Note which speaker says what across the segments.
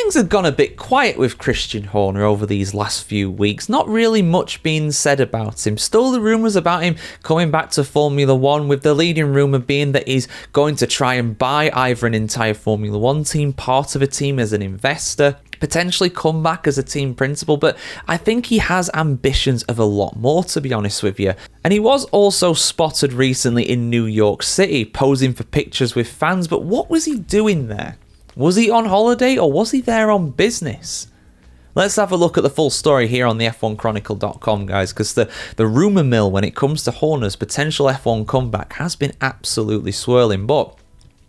Speaker 1: things had gone a bit quiet with Christian Horner over these last few weeks. Not really much being said about him. Still the rumours about him coming back to Formula One, with the leading rumour being that he's going to try and buy either an entire Formula One team, part of a team as an investor, potentially come back as a team principal, but I think he has ambitions of a lot more, to be honest with you. And he was also spotted recently in New York City, posing for pictures with fans, but what was he doing there? Was he on holiday or was he there on business? Let's have a look at the full story here on the F1Chronicle.com, guys, because the rumour mill when it comes to Horner's potential F1 comeback has been absolutely swirling, but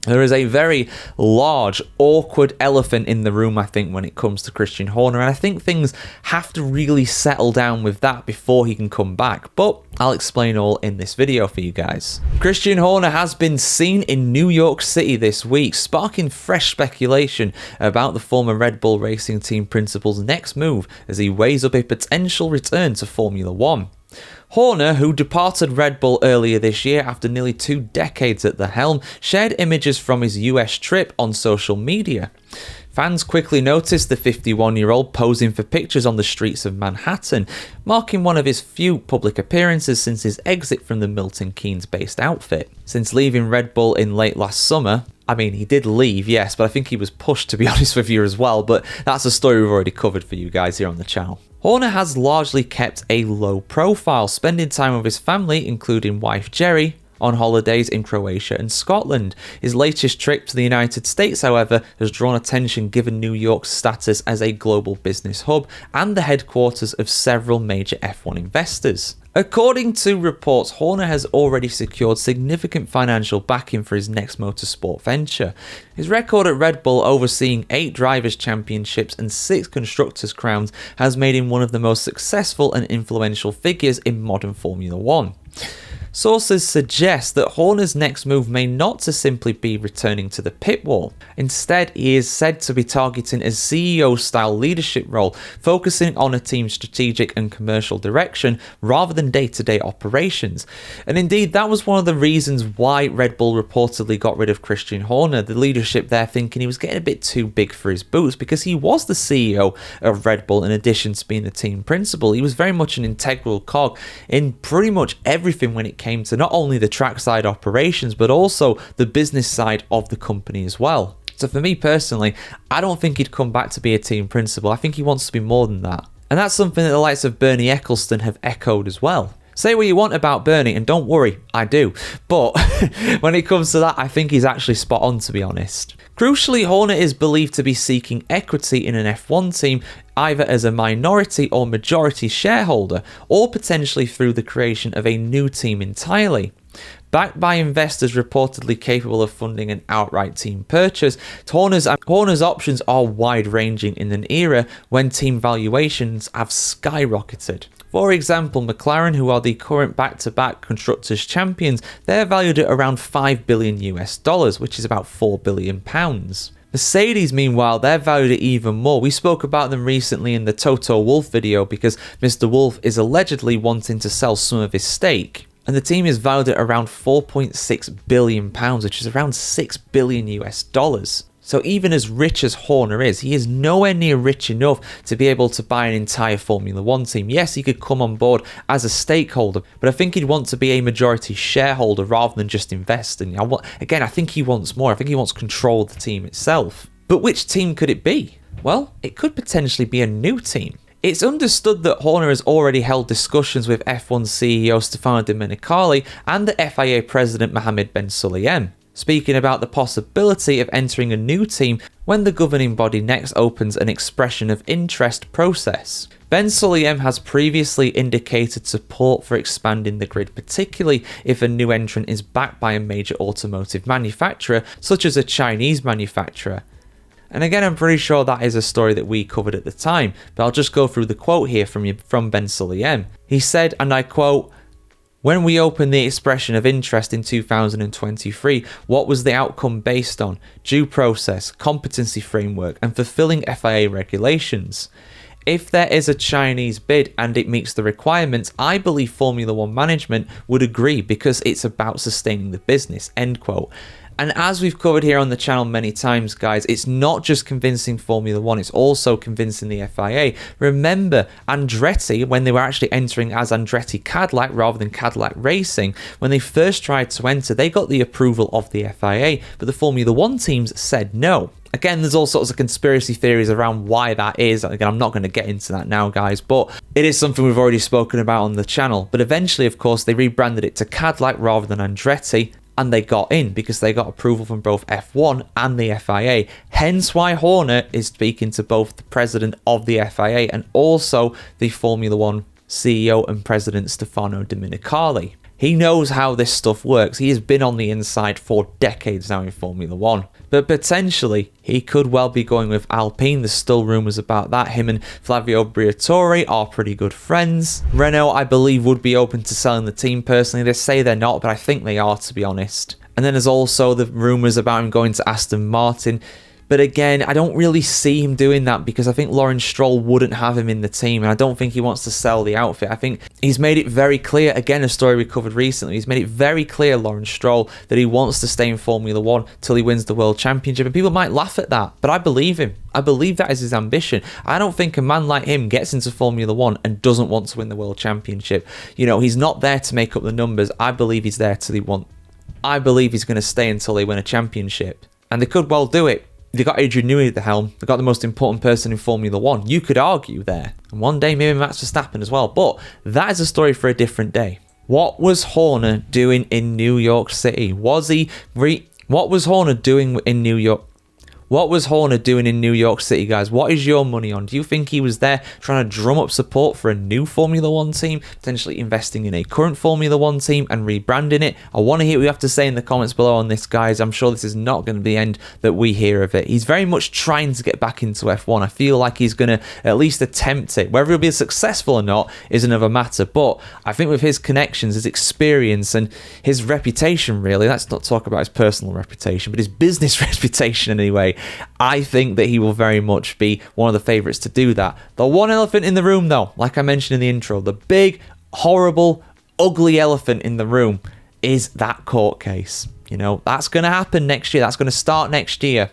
Speaker 1: there is a very large, awkward elephant in the room, I think, when it comes to Christian Horner, and I think things have to really settle down with that before he can come back, but I'll explain all in this video for you guys. Christian Horner has been seen in New York City this week, sparking fresh speculation about the former Red Bull Racing Team principal's next move as he weighs up a potential return to Formula One. Horner, who departed Red Bull earlier this year after nearly 2 decades at the helm, shared images from his US trip on social media. Fans quickly noticed the 51-year-old posing for pictures on the streets of Manhattan, marking one of his few public appearances since his exit from the Milton Keynes-based outfit. Since leaving Red Bull in late last summer, I mean, he did leave, yes, but I think he was pushed, to be honest with you, as well, but that's a story we've already covered for you guys here on the channel. Horner has largely kept a low profile, spending time with his family, including wife Jerry, on holidays in Croatia and Scotland. His latest trip to the United States, however, has drawn attention given New York's status as a global business hub and the headquarters of several major F1 investors. According to reports, Horner has already secured significant financial backing for his next motorsport venture. His record at Red Bull, overseeing 8 drivers' championships and 6 constructors' crowns, has made him one of the most successful and influential figures in modern Formula One. Sources suggest that Horner's next move may not to simply be returning to the pit wall. Instead, he is said to be targeting a CEO-style leadership role, focusing on a team's strategic and commercial direction rather than day-to-day operations. And indeed, that was one of the reasons why Red Bull reportedly got rid of Christian Horner, the leadership there thinking he was getting a bit too big for his boots, because he was the CEO of Red Bull in addition to being the team principal. He was very much an integral cog in pretty much everything when it came to not only the trackside operations but also the business side of the company as well. So for me personally, I don't think he'd come back to be a team principal. I think he wants to be more than that. And that's something that the likes of Bernie Ecclestone have echoed as well. Say what you want about Bernie, and don't worry, I do. But when it comes to that, I think he's actually spot on, to be honest. Crucially, Horner is believed to be seeking equity in an F1 team, either as a minority or majority shareholder, or potentially through the creation of a new team entirely. Backed by investors reportedly capable of funding an outright team purchase, Horner's options are wide-ranging in an era when team valuations have skyrocketed. For example, McLaren, who are the current back-to-back constructors champions, they're valued at around $5 billion US, which is about £4 billion. Mercedes, meanwhile, they're valued at even more. We spoke about them recently in the Toto Wolff video because Mr. Wolff is allegedly wanting to sell some of his stake. And the team is valued at around £4.6 billion, which is around $6 billion US. So even as rich as Horner is, he is nowhere near rich enough to be able to buy an entire Formula One team. Yes, he could come on board as a stakeholder, but I think he'd want to be a majority shareholder rather than just invest. And again, I think he wants more. I think he wants control of the team itself. But which team could it be? Well, it could potentially be a new team. It's understood that Horner has already held discussions with F1 CEO Stefano Domenicali and the FIA president Mohammed Ben Sulayem, speaking about the possibility of entering a new team when the governing body next opens an expression of interest process. Ben Sulayem has previously indicated support for expanding the grid, particularly if a new entrant is backed by a major automotive manufacturer, such as a Chinese manufacturer. And again, I'm pretty sure that is a story that we covered at the time, but I'll just go through the quote here from Ben Sulayem. He said, and I quote, "When we opened the expression of interest in 2023, what was the outcome based on? Due process, competency framework, and fulfilling FIA regulations. If there is a Chinese bid and it meets the requirements, I believe Formula One management would agree because it's about sustaining the business," end quote. And as we've covered here on the channel many times, guys, it's not just convincing Formula One, it's also convincing the FIA. Remember, Andretti, when they were actually entering as Andretti Cadillac rather than Cadillac Racing, when they first tried to enter, they got the approval of the FIA, but the Formula One teams said no. Again, there's all sorts of conspiracy theories around why that is. Again, I'm not going to get into that now, guys, but it is something we've already spoken about on the channel. But eventually, of course, they rebranded it to Cadillac rather than Andretti, and they got in because they got approval from both F1 and the FIA. Hence why Horner is speaking to both the president of the FIA and also the Formula One CEO and president, Stefano Domenicali. He knows how this stuff works. He has been on the inside for decades now in Formula One. But potentially, he could well be going with Alpine. There's still rumours about that. Him and Flavio Briatore are pretty good friends. Renault, I believe, would be open to selling the team personally. They say they're not, but I think they are, to be honest. And then there's also the rumours about him going to Aston Martin. But again, I don't really see him doing that because I think Lawrence Stroll wouldn't have him in the team, and I don't think he wants to sell the outfit. I think he's made it very clear, again, a story we covered recently, he's made it very clear, Lawrence Stroll, that he wants to stay in Formula One till he wins the World Championship, and people might laugh at that, but I believe him. I believe that is his ambition. I don't think a man like him gets into Formula One and doesn't want to win the World Championship. You know, he's not there to make up the numbers. I believe he's there till I believe he's going to stay until they win a championship, and they could well do it. They got Adrian Newey at the helm. They got the most important person in Formula One. You could argue there. And one day maybe Max Verstappen as well. But that is a story for a different day. What was Horner doing in New York City? What was Horner doing in New York? What was Horner doing in New York City, guys? What is your money on? Do you think he was there trying to drum up support for a new Formula One team, potentially investing in a current Formula One team and rebranding it? I want to hear what you have to say in the comments below on this, guys. I'm sure this is not going to be the end that we hear of it. He's very much trying to get back into F1. I feel like he's going to at least attempt it. Whether he'll be successful or not is another matter. But I think with his connections, his experience, and his reputation, really, let's not talk about his personal reputation, but his business reputation anyway, I think that he will very much be one of the favourites to do that. The one elephant in the room, though, like I mentioned in the intro, the big, horrible, ugly elephant in the room is that court case. You know, that's going to happen next year. That's going to start next year.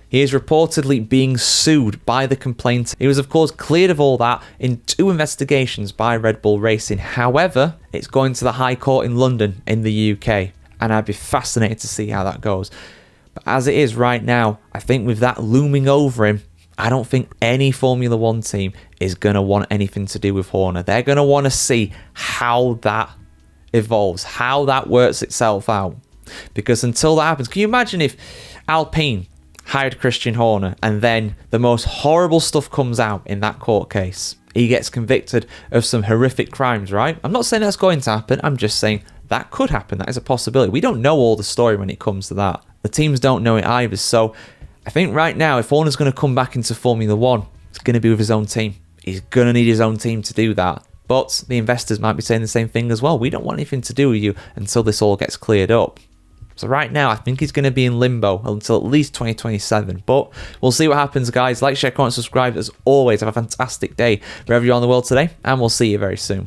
Speaker 1: He is reportedly being sued by the complainant. He was, of course, cleared of all that in 2 investigations by Red Bull Racing. However, it's going to the High Court in London in the UK, and I'd be fascinated to see how that goes. But as it is right now, I think with that looming over him, I don't think any Formula One team is going to want anything to do with Horner. They're going to want to see how that evolves, how that works itself out. Because until that happens, can you imagine if Alpine hired Christian Horner and then the most horrible stuff comes out in that court case? He gets convicted of some horrific crimes, right? I'm not saying that's going to happen. I'm just saying that could happen. That is a possibility. We don't know all the story when it comes to that. The teams don't know it either. So I think right now, if Horner's going to come back into Formula One, it's going to be with his own team. He's going to need his own team to do that. But the investors might be saying the same thing as well. We don't want anything to do with you until this all gets cleared up. So right now, I think he's going to be in limbo until at least 2027. But we'll see what happens, guys. Like, share, comment, subscribe. As always, have a fantastic day wherever you are in the world today. And we'll see you very soon.